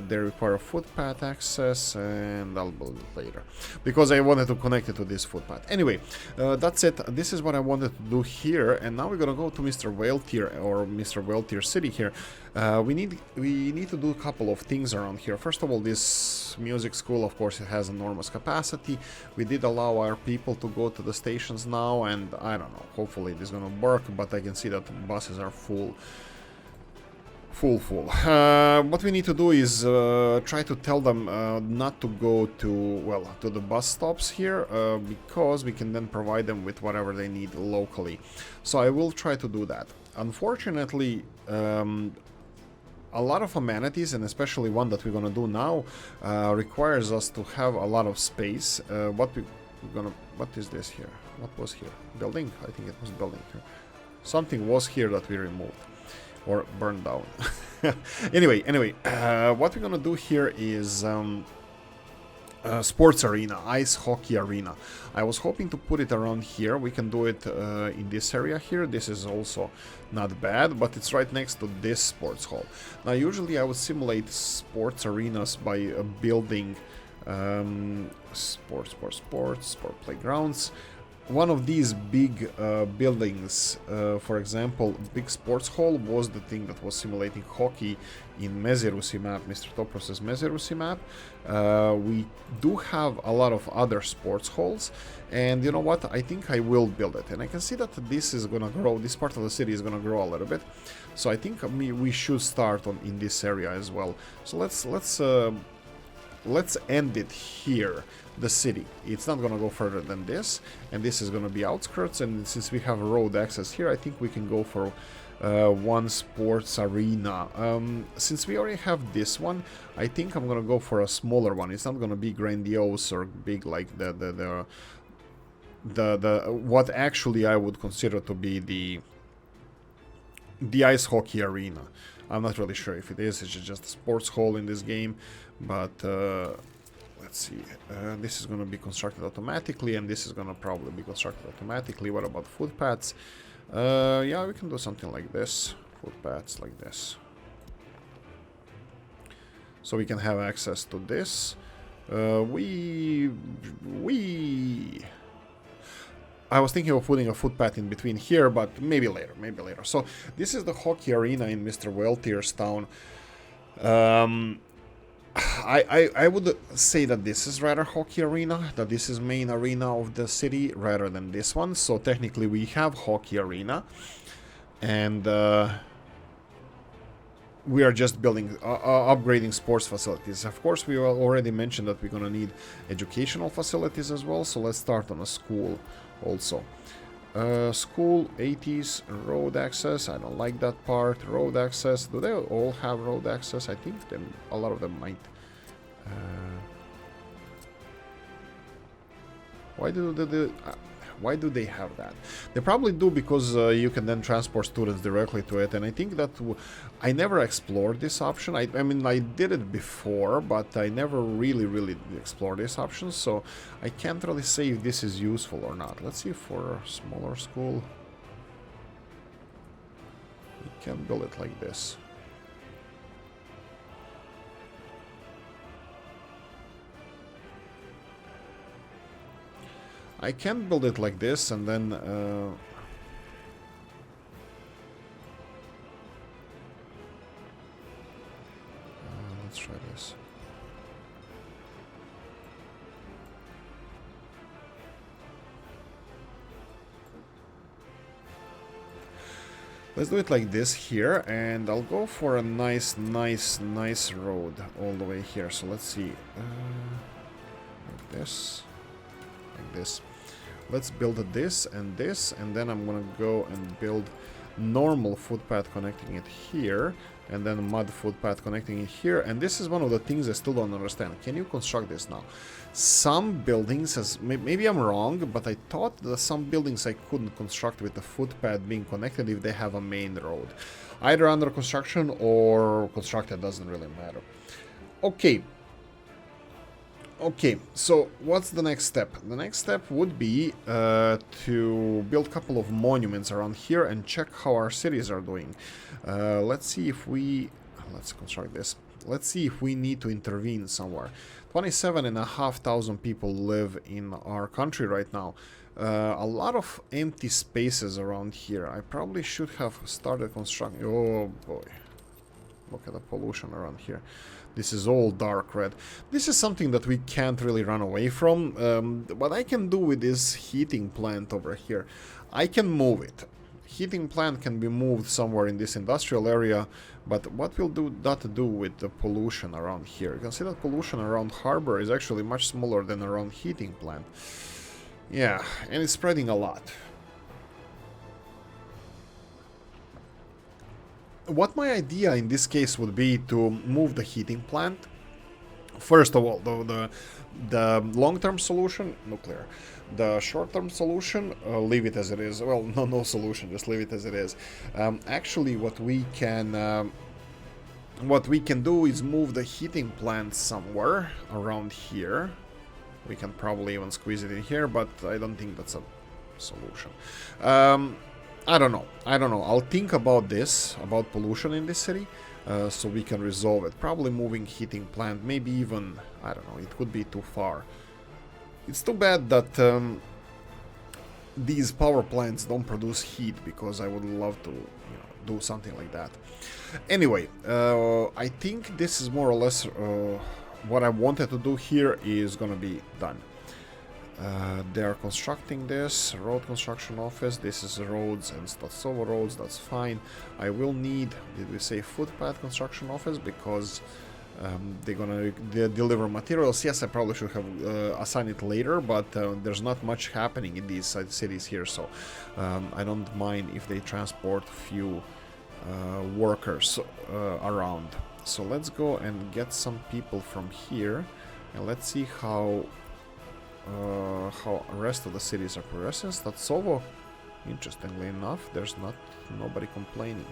they require footpath access, and I'll build it later, because I wanted to connect it to this footpath. Anyway, that's it. This is what I wanted to do here, and now we're gonna go to Mr. Whale Tier, or Mr. Whale Tier City here. We need to do a couple of things around here. First of all, this music school, of course, it has enormous capacity. We did allow our people to go to the stations now, and I don't know, hopefully it is gonna work, but I can see that the buses are full. What we need to do is try to tell them not to go to the bus stops here, because we can then provide them with whatever they need locally. So I will try to do that. Unfortunately, a lot of amenities, and especially one that we're gonna do now, requires us to have a lot of space. What is this here? What was here? Building? I think it was building here. Something was here that we removed. Or burned down. Anyway, what we're gonna do here is sports arena, ice hockey arena. I was hoping to put it around here. We can do it in this area here. This is also not bad, but it's right next to this sports hall. Now, usually I would simulate sports arenas by building sport playgrounds. one of these big buildings, for example, big sports hall, was the thing that was simulating hockey in Mezerusi map, Mr. Topros's Mezerusi map. We do have a lot of other sports halls, and you know what, I think I will build it, and I can see that this is gonna grow, this part of the city is gonna grow a little bit, so I think we should start in this area as well. So let's end it here, the city. It's not gonna go further than this, and this is gonna be outskirts, and since we have road access here, I think we can go for one sports arena. Since we already have this one, I think I'm gonna go for a smaller one. It's not gonna be grandiose or big like the what actually I would consider to be the ice hockey arena. I'm not really sure if it is. It's just a sports hall in this game, but let's see. This is going to be constructed automatically, and this is going to probably be constructed automatically. What about footpaths? Yeah, we can do something like this. Footpaths like this. So we can have access to this. I was thinking of putting a footpath in between here, but maybe later, maybe later. So this is the hockey arena in Mr. Weltier's town. I would say that this is rather hockey arena, that this is main arena of the city rather than this one. So technically we have hockey arena, and we are just building, upgrading sports facilities. Of course, we already mentioned that we're gonna need educational facilities as well. So let's start on a school also. School, 80s, road access. I don't like that part. Road access. Do they all have road access? I think a lot of them might. Why do they have that? They probably do because you can then transport students directly to it, and I think that I never explored this option. I mean, I did it before, but I never really explored this option, so I can't really say if this is useful or not. Let's see for a smaller school. You can build it like this. I can build it like this, and then let's try this. Let's do it like this here, and I'll go for a nice road all the way here. So let's see, like this. This. Let's build this, and then I'm gonna go and build normal footpath connecting it here, and then mud footpath connecting it here. And this is one of the things I still don't understand. Can you construct this now? Some buildings, maybe I'm wrong, but I thought that some buildings I couldn't construct with the footpath being connected if they have a main road. Either under construction or constructed, doesn't really matter. Okay, so what's the next step? The next step would be to build a couple of monuments around here and check how our cities are doing. Let's see if we... Let's construct this. Let's see if we need to intervene somewhere. 27,500 people live in our country right now. A lot of empty spaces around here. I probably should have started constructing... Oh boy. Look at the pollution around here. This is all dark red. This is something that we can't really run away from. What I can do with this heating plant over here, I can move it. Heating plant can be moved somewhere in this industrial area, but what will that do with the pollution around here? You can see that pollution around harbor is actually much smaller than around heating plant. Yeah, and it's spreading a lot. What my idea in this case would be to move the heating plant. First of all, the long-term solution, nuclear. The short-term solution, leave it as it is. Well, no solution, just leave it as it is. Actually, what we can do is move the heating plant somewhere around here. We can probably even squeeze it in here, but I don't think that's a solution. I don't know. I'll think about this, about pollution in this city, so we can resolve it. Probably moving heating plant, maybe even, I don't know, it could be too far. It's too bad that these power plants don't produce heat, because I would love to, do something like that. Anyway, I think this is more or less what I wanted to do here is gonna be done. They're constructing this road construction office. This is roads and Statsovo roads. That's fine. I will need, did we say footpath construction office, because they're gonna deliver materials. Yes, I probably should have assigned it later, but there's not much happening in these cities here, so I don't mind if they transport few workers around. So let's go and get some people from here, and let's see how the rest of the cities are progressing. Statsovo, interestingly enough, there's nobody complaining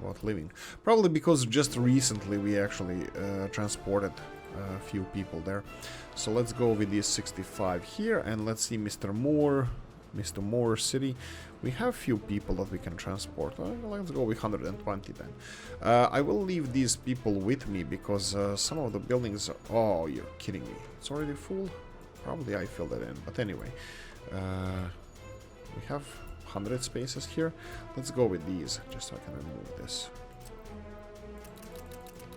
about living. Probably because just recently we actually transported a few people there. So let's go with these 65 here, and let's see Mr. Moore city. We have few people that we can transport. Let's go with 120 then. I will leave these people with me, because some of the buildings are... Oh, you're kidding me. It's already full? Probably I filled it in, but anyway. We have 100 spaces here. Let's go with these, just so I can remove this.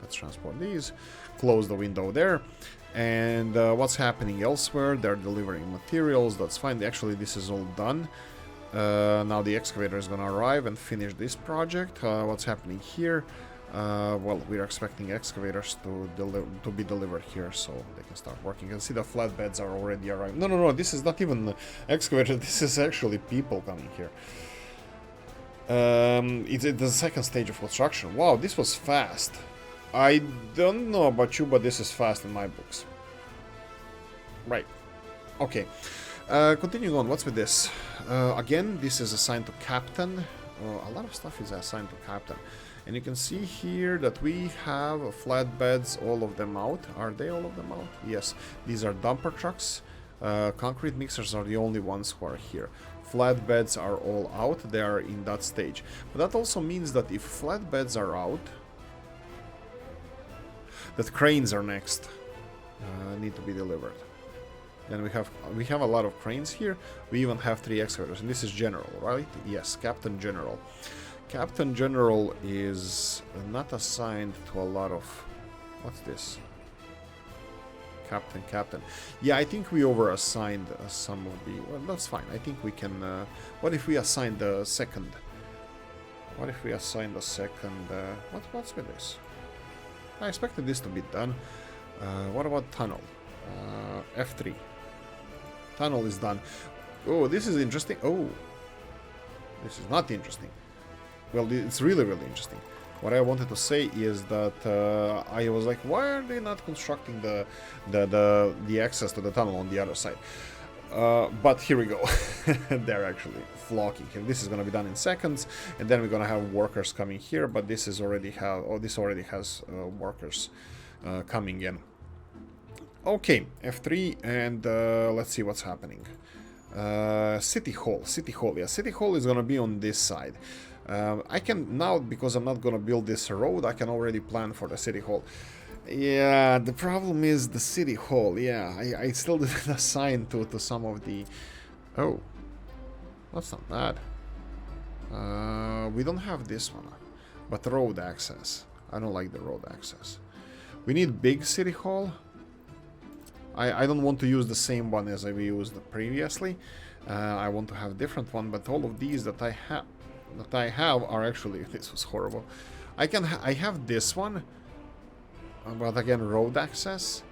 Let's transport these. Close the window there. And what's happening elsewhere? They're delivering materials. That's fine. Actually, this is all done. Now the excavator is gonna arrive and finish this project. What's happening here? Well, we're expecting excavators to be delivered here, so they can start working. You can see the flatbeds are already arriving. No, this is not even excavator. This is actually people coming here. It's the second stage of construction. Wow, this was fast. I don't know about you, but this is fast in my books. Right. Okay. Continuing on, what's with this? Again, this is assigned to captain. A lot of stuff is assigned to captain. And you can see here that we have flatbeds, all of them out. Are they all of them out? Yes. These are dumper trucks. Concrete mixers are the only ones who are here. Flatbeds are all out. They are in that stage. But that also means that if flatbeds are out, that cranes are next. Need to be delivered. Then we have a lot of cranes here. We even have 3 excavators, and this is general, right? Yes, Captain General. Captain General is not assigned to a lot of... What's this? Captain. Yeah, I think we over-assigned some of the... Well, that's fine. I think we can... what if we assign the second? What if we assign the second... What's with this? I expected this to be done. What about tunnel? F3. Tunnel is done. Oh, this is interesting. Oh, this is not interesting. Well, it's really, really interesting. What I wanted to say is that I was like, why are they not constructing the access to the tunnel on the other side? But here we go. They're actually flocking here. This is going to be done in seconds, and then we're going to have workers coming here. But this is already this already has workers coming in. Okay, F3, and let's see what's happening. City Hall. Yeah, City Hall is going to be on this side. I can now, because I'm not going to build this road, I can already plan for the City Hall. Yeah, the problem is the City Hall. Yeah, I still didn't assign to some of the... Oh, that's not bad. We don't have this one, but road access. I don't like the road access. We need big City Hall. I don't want to use the same one as we used previously. I want to have a different one, but all of these that I have are actually... This was horrible. I have this one, but again, road access.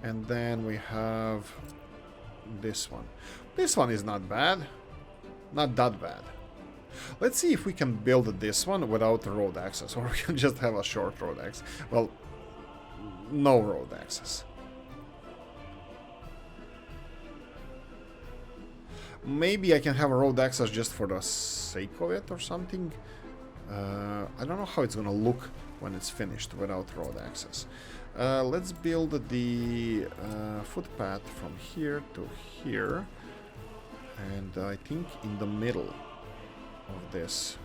And then we have this one. This one is not bad. Not that bad. Let's see if we can build this one without road access, or we can just have a short road access. Well, no road access. Maybe I can have a road access just for the sake of it or something. I don't know how it's gonna look when it's finished without road access. Let's build the footpath from here to here. And I think in the middle of this.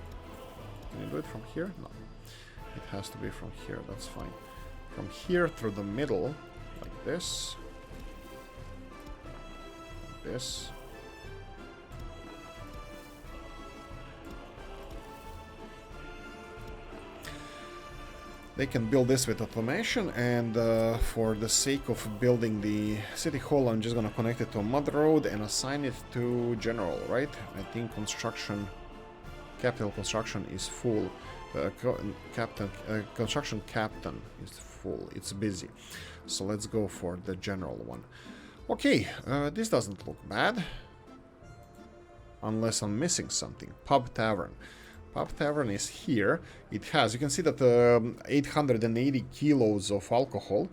Can you do it from here? No. It has to be from here, that's fine. From here through the middle, like this. Like this. They can build this with automation, and for the sake of building the city hall, I'm just gonna connect it to a mud road and assign it to general, right? I think capital construction is full. Construction captain is full. It's busy. So let's go for the general one. Okay, this doesn't look bad. Unless I'm missing something. Pub Tavern. Pub Tavern is here. It has, you can see that 880 kilos of alcohol,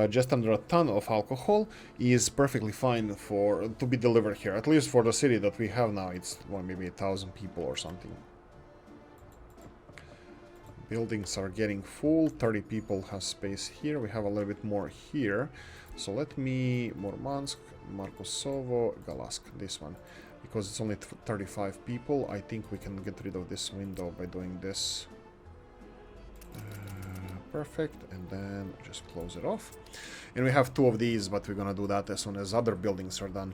just under a ton of alcohol, is perfectly fine to be delivered here. At least for the city that we have now, it's well, maybe 1,000 people or something. Buildings are getting full. 30 people have space here. We have a little bit more here. So let me Murmansk, Markosovo, Galask, this one. Because it's only 35 people, I think we can get rid of this window by doing this. Perfect, and then just close it off. And we have 2 of these, but we're gonna do that as soon as other buildings are done.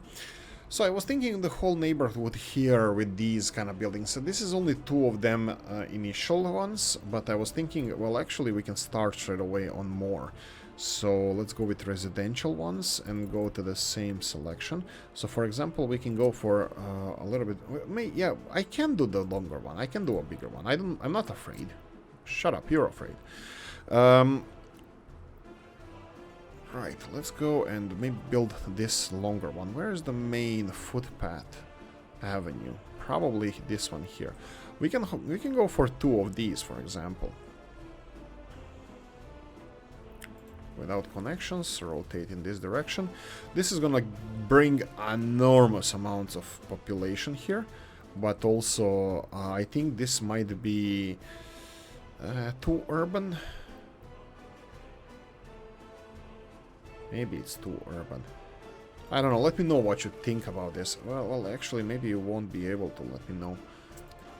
So I was thinking the whole neighborhood here with these kind of buildings. So this is only 2 of them initial ones, but I was thinking, well, actually we can start straight away on more. So let's go with residential ones and go to the same selection. So for example, we can go for a little bit. Yeah, I can do the longer one. I can do a bigger one. I'm not afraid. Shut up, you're afraid. Right, let's go and maybe build this longer one. Where is the main footpath avenue? Probably this one here. We can go for 2 of these, for example. Without connections, rotate in this direction. This is gonna bring enormous amounts of population here, but also I think this might be too urban. Maybe it's too urban. I don't know, let me know what you think about this. Well, actually, maybe you won't be able to let me know.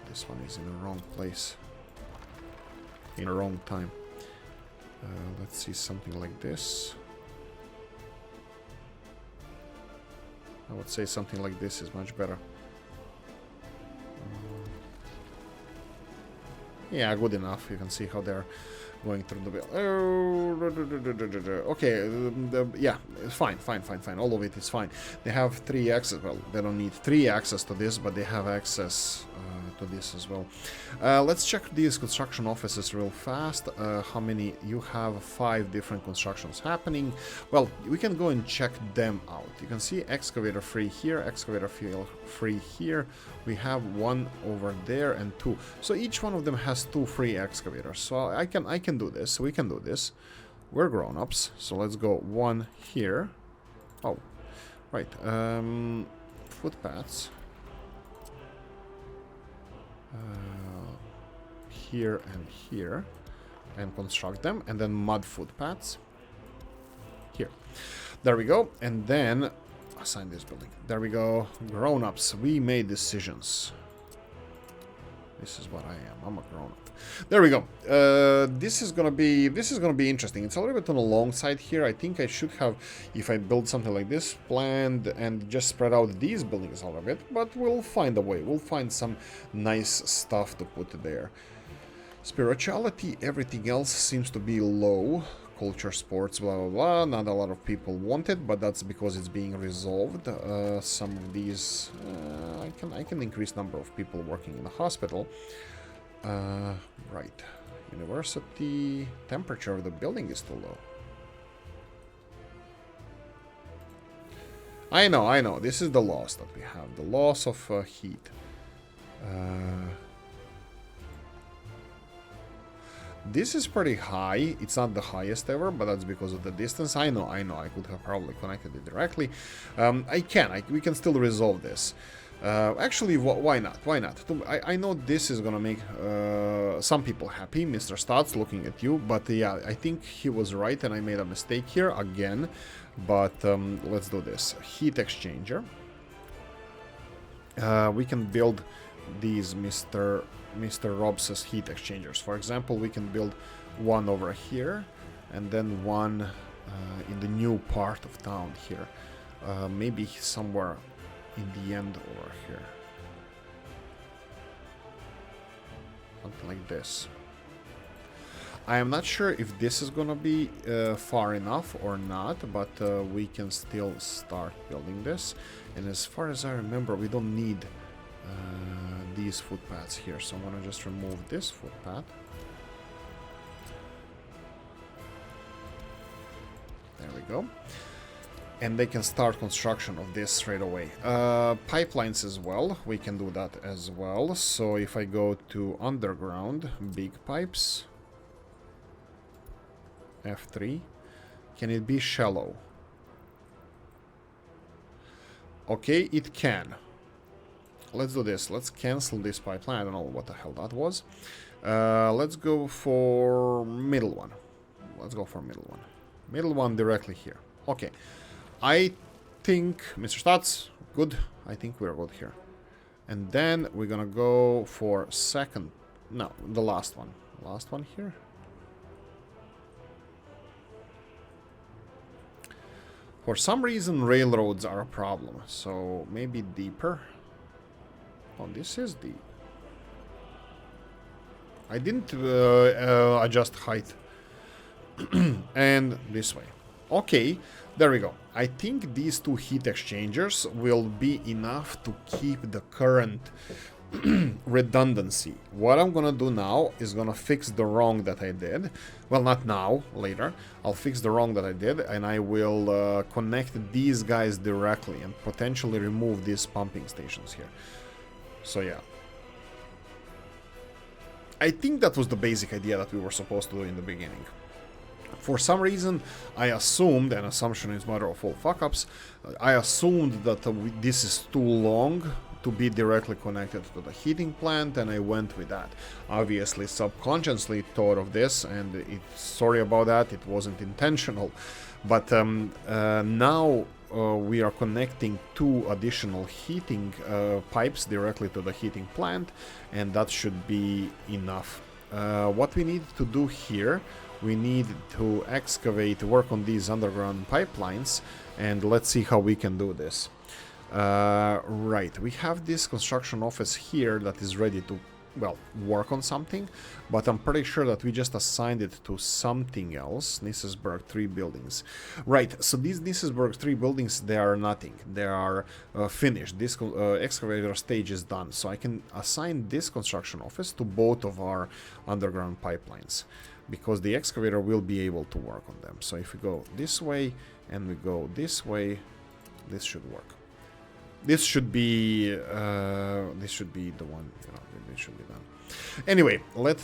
This one is in the wrong place. In the wrong time. Let's see something like this. I would say something like this is much better. Yeah, good enough. You can see how they're going through the bill. Okay, yeah, fine. All of it is fine. They have 3 access. Well, they don't need 3 access to this, but they have access to this as well. Let's check these construction offices real fast. How many? You have 5 different constructions happening. Well, we can go and check them out. You can see excavator free here, excavator free here. We have 1 over there and 2. So each one of them has 2 free excavators. So I can do this. We can do this. We're grown-ups. So let's go 1 here. Oh, right. Footpaths. Here and here. And construct them. And then mud footpaths. Here. There we go. And then assign this building. There we go. Grown-ups. We made decisions. This is what I am. I'm a grown-up. There we go. This is gonna be interesting. It's a little bit on the long side here. I think I should have, if I build something like this, planned and just spread out these buildings a little bit. But we'll find a way. We'll find some nice stuff to put there. Spirituality, everything else seems to be low. Culture, sports, blah blah blah. Not a lot of people want it, but that's because it's being resolved. Some of these, I can increase number of people working in the hospital. Right. University, temperature of the building is too low. I know. This is the loss that we have. The loss of heat. This is pretty high. It's not the highest ever, but that's because of the distance. I know. I could have probably connected it directly. We can still resolve this. Actually, why not? Why not? I know this is gonna make some people happy. Mr. Stats looking at you, but yeah, I think he was right, and I made a mistake here again. But let's do this. Heat exchanger. We can build these Mr. Robs's heat exchangers. For example, we can build 1 over here, and then 1 in the new part of town here. Maybe somewhere in the end over here. Something like this. I am not sure if this is gonna be far enough or not, but we can still start building this. And as far as I remember, we don't need these footpaths here, so I'm gonna just remove this footpath. There we go. And they can start construction of this straight away. Pipelines as well, we can do that as well. So if I go to underground, big pipes, F3, can it be shallow? Okay, it can. Let's do this. Let's cancel this pipeline. I don't know what the hell that was. Let's go for middle one. Let's go for middle one. Middle one directly here. Okay. I think, Mr. Stats, good. I think we're good here. And then we're gonna go for second. No, the last one. Last one here. For some reason, railroads are a problem. So maybe deeper. Oh, this is deep. I didn't adjust height. And this way. Okay, there we go. I think these two heat exchangers will be enough to keep the current redundancy. What I'm gonna do now is gonna fix the wrong that I did. Well, not now, later. I'll fix the wrong that I did, and I will connect these guys directly and potentially remove these pumping stations here. So yeah. I think that was the basic idea that we were supposed to do in the beginning. For some reason, I assumed, and assumption is mother of all fuck-ups, I assumed that this is too long to be directly connected to the heating plant, and I went with that. Obviously, subconsciously thought of this, and sorry about that, it wasn't intentional. But now we are connecting two additional heating pipes directly to the heating plant, and that should be enough. What we need to do here, we need to excavate, work on these underground pipelines, and let's see how we can do this. Right, we have this construction office here that is ready to, well, work on something, but I'm pretty sure that we just assigned it to something else. Nissesburg 3 buildings. Right, so these Nissesburg 3 buildings, they are nothing. They are finished. This excavator stage is done, so I can assign this construction office to both of our underground pipelines, because the excavator will be able to work on them. So if we go this way and we go this way, this should work. This should be the one, you know, it should be done. Anyway, let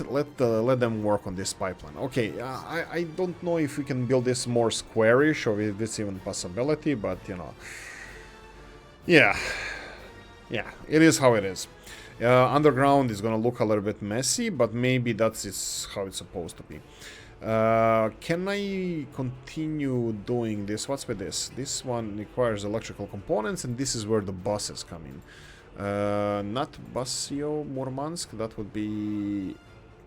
them work on this pipeline. Okay, I don't know if we can build this more squarish or if it's even a possibility, but you know, yeah, it is how it is. Underground is gonna look a little bit messy, but maybe that's how it's supposed to be. Can I continue doing this? What's with this? This one requires electrical components, and this is where the buses come in. Not Busio Murmansk, that would be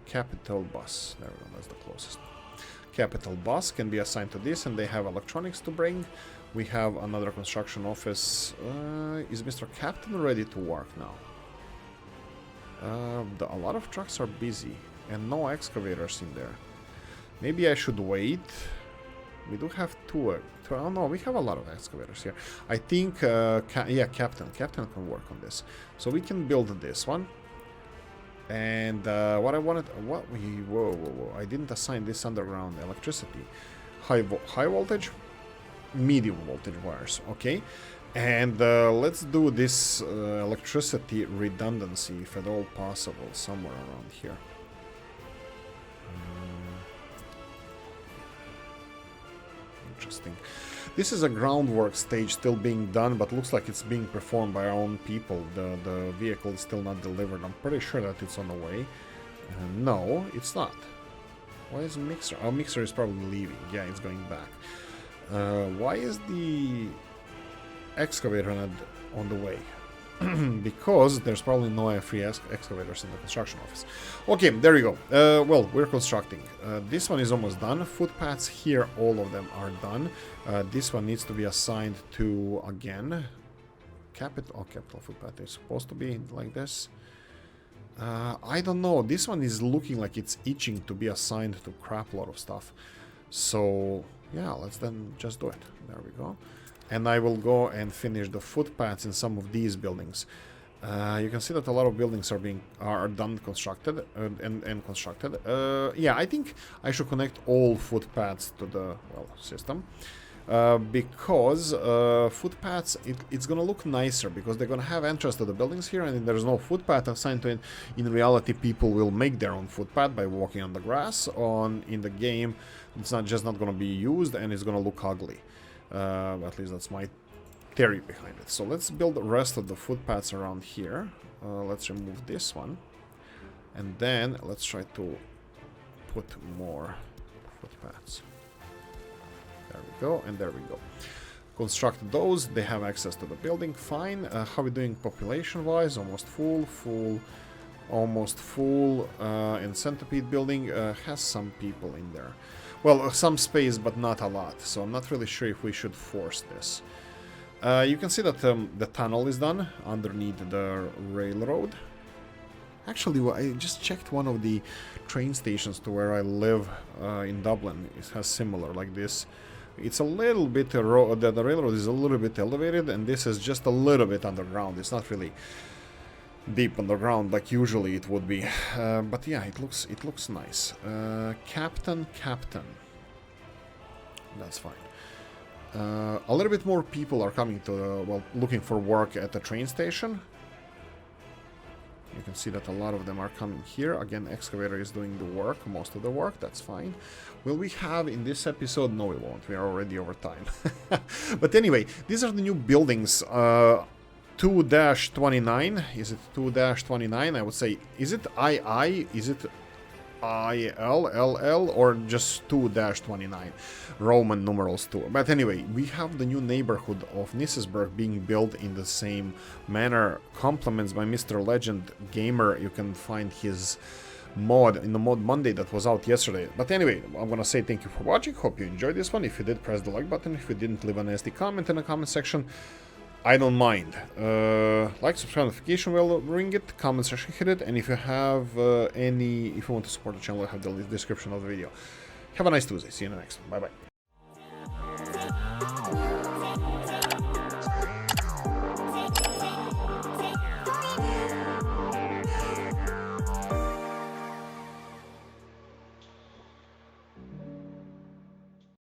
Capital Bus. There we go, that's the closest. Capital Bus can be assigned to this, and they have electronics to bring. We have another construction office. Is Mr. Captain ready to work now? A lot of trucks are busy, and no excavators in there. Maybe I should wait. We do have two. Oh no, we have a lot of excavators here. I think, yeah, Captain can work on this. So we can build this one. And what I wanted, whoa, I didn't assign this underground electricity. High voltage, medium voltage wires, okay. And let's do this electricity redundancy, if at all possible, somewhere around here. Interesting. This is a groundwork stage still being done, but looks like it's being performed by our own people. The vehicle is still not delivered. I'm pretty sure that it's on the way. No, it's not. Why is Mixer? Oh, Mixer is probably leaving. Yeah, it's going back. Why is the excavator not on the way? Because there's probably no free excavators in the construction office. Okay, there you go. Well, we're constructing. This one is almost done. Footpaths here, all of them are done. This one needs to be assigned to, again, capital footpath is supposed to be like this. I don't know. This one is looking like it's itching to be assigned to crap load of stuff. So, yeah, let's then just do it. There we go. And I will go and finish the footpaths in some of these buildings. You can see that a lot of buildings are done constructed and constructed. Yeah, I think I should connect all footpaths to the system. Because footpaths, it's gonna look nicer because they're gonna have entrance to the buildings here, and if there's no footpath assigned to it, in reality people will make their own footpath by walking on the grass. In the game, it's not gonna be used, and it's gonna look ugly. At least that's my theory behind it. So let's build the rest of the footpaths around here. Let's remove this one, and then let's try to put more footpaths. There we go, and there we go. Construct those, they have access to the building, fine. How are we doing population-wise? Almost full, almost full. And Centipede building has some people in there. Well, some space, but not a lot, so I'm not really sure if we should force this. You can see that the tunnel is done underneath the railroad. Actually, I just checked one of the train stations to where I live in Dublin. It has similar, like this. It's a little bit, the railroad is a little bit elevated, and this is just a little bit underground. It's not really deep underground like usually it would be. But yeah, it looks nice. Captain. That's fine. A little bit more people are coming to, looking for work at the train station. You can see that a lot of them are coming here. Again, excavator is doing the work, most of the work, that's fine. Will we have in this episode? No, we won't. We are already over time. But anyway, these are the new buildings. 2-29. Is it 2-29? I would say, is it II? Is it ILLL or just 2-29? Roman numerals 2. But anyway, we have the new neighborhood of Nisisburg being built in the same manner. Compliments by Mr. Legend Gamer. You can find his mod in the Mod Monday that was out yesterday. But anyway, I'm gonna say thank you for watching. Hope you enjoyed this one. If you did, press the like button. If you didn't, leave a nasty comment in the comment section. I don't mind. Like, subscribe, notification bell, ring it, comment section, hit it, and if you have if you want to support the channel, I have the description of the video. Have a nice Tuesday. See you in the next one. Bye bye.